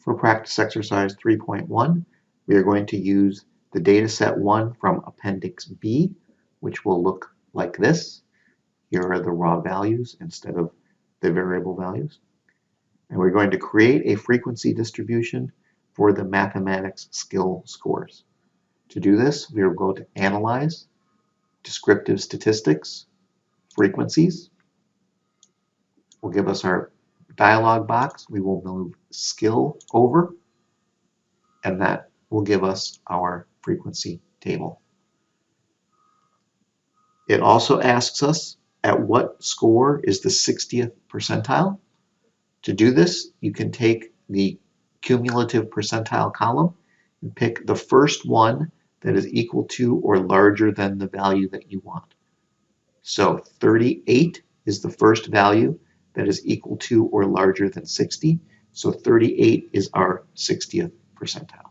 For practice exercise 3.1, we are going to use the data set 1 from Appendix B, which will look like this. Here are the raw values instead of the variable values. And we're going to create a frequency distribution for the mathematics skill scores. To do this, we will go to Analyze, Descriptive Statistics, Frequencies. Will give us our dialog box. We will move Skill over, and that will give us our frequency table. It also asks us at what score is the 60th percentile. To do this, you can take the cumulative percentile column and pick the first one that is equal to or larger than the value that you want. So 38 is the first value that is equal to or larger than 60. So 38 is our 60th percentile.